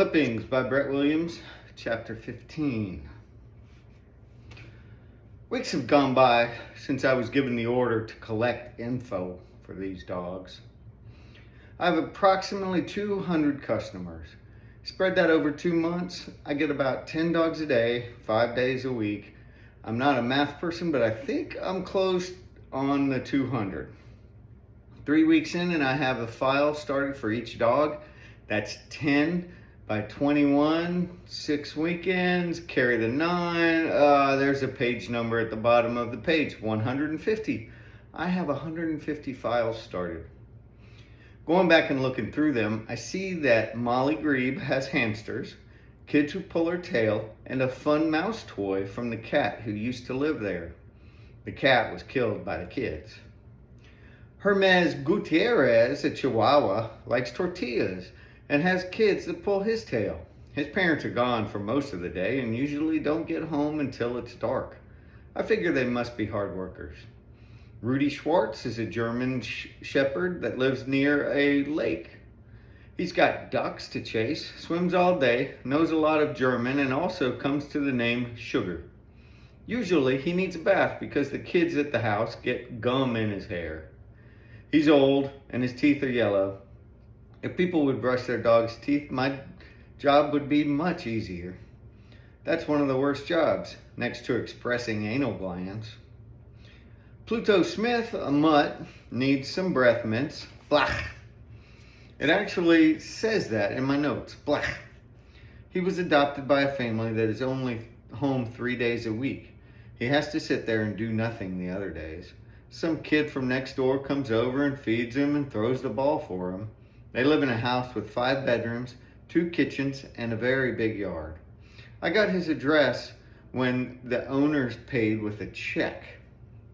Clippings by Brett Williams, Chapter 15. Weeks have gone by since I was given the order to collect info for these dogs. I have approximately 200 customers. Spread that over 2 months, I get about 10 dogs a day, 5 days a week. I'm not a math person, but I think I'm close on the 200. 3 weeks in and I have a file started for each dog. That's 10 by 21, 6 weekends, carry the 9. There's a page number at the bottom of the page, 150. I have 150 files started. Going back and looking through them, I see that Molly Grebe has hamsters, kids who pull her tail, and a fun mouse toy from the cat who used to live there. The cat was killed by the kids. Hermes Gutierrez, a Chihuahua, likes tortillas and has kids that pull his tail. His parents are gone for most of the day and usually don't get home until it's dark. I figure they must be hard workers. Rudy Schwartz is a German shepherd that lives near a lake. He's got ducks to chase, swims all day, knows a lot of German, and also comes to the name Sugar. Usually he needs a bath because the kids at the house get gum in his hair. He's old and his teeth are yellow. If people would brush their dog's teeth, my job would be much easier. That's one of the worst jobs, next to expressing anal glands. Pluto Smith, a mutt, needs some breath mints. Blech. It actually says that in my notes. Blech. He was adopted by a family that is only home 3 days a week. He has to sit there and do nothing the other days. Some kid from next door comes over and feeds him and throws the ball for him. They live in a house with 5 bedrooms, 2 kitchens, and a very big yard. I got his address when the owners paid with a check.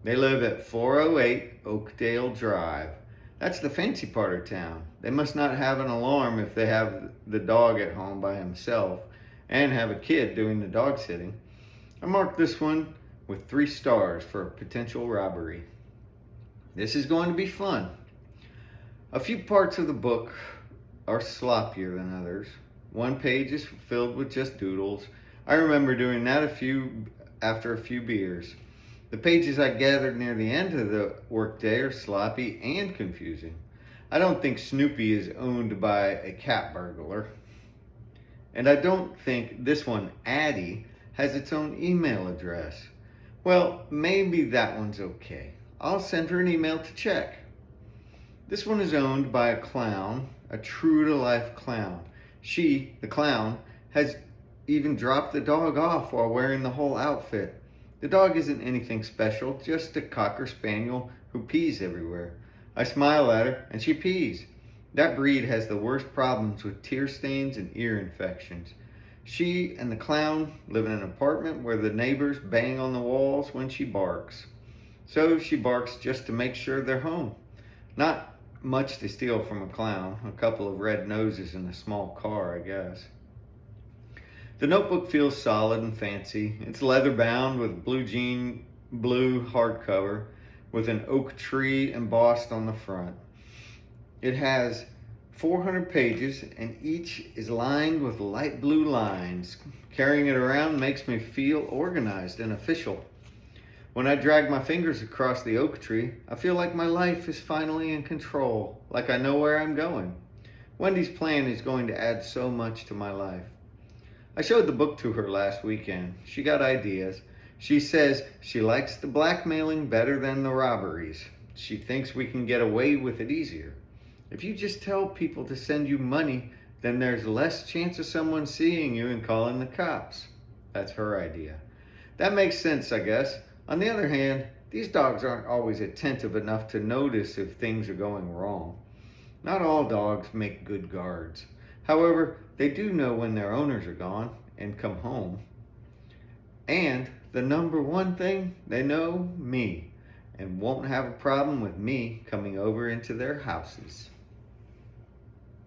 They live at 408 Oakdale Drive. That's the fancy part of town. They must not have an alarm if they have the dog at home by himself and have a kid doing the dog sitting. I marked this one with 3 stars for a potential robbery. This is going to be fun. A few parts of the book are sloppier than others. One page is filled with just doodles. I remember doing that after a few beers. The pages I gathered near the end of the workday are sloppy and confusing. I don't think Snoopy is owned by a cat burglar. And I don't think this one, Addie, has its own email address. Well, maybe that one's okay. I'll send her an email to check. This one is owned by a clown, a true-to-life clown. She, the clown, has even dropped the dog off while wearing the whole outfit. The dog isn't anything special, just a Cocker Spaniel who pees everywhere. I smile at her, and she pees. That breed has the worst problems with tear stains and ear infections. She and the clown live in an apartment where the neighbors bang on the walls when she barks. So she barks just to make sure they're home. Not much to steal from a clown, a couple of red noses and a small car, I guess. The notebook feels solid and fancy. It's leather bound with blue hardcover with an oak tree embossed on the front. It has 400 pages and each is lined with light blue lines. Carrying it around makes me feel organized and official. When I drag my fingers across the oak tree, I feel like my life is finally in control, like I know where I'm going. Wendy's plan is going to add so much to my life. I showed the book to her last weekend. She got ideas. She says she likes the blackmailing better than the robberies. She thinks we can get away with it easier. If you just tell people to send you money, then there's less chance of someone seeing you and calling the cops. That's her idea. That makes sense, I guess. On the other hand, these dogs aren't always attentive enough to notice if things are going wrong. Not all dogs make good guards. However, they do know when their owners are gone and come home. And the number one thing, they know me and won't have a problem with me coming over into their houses.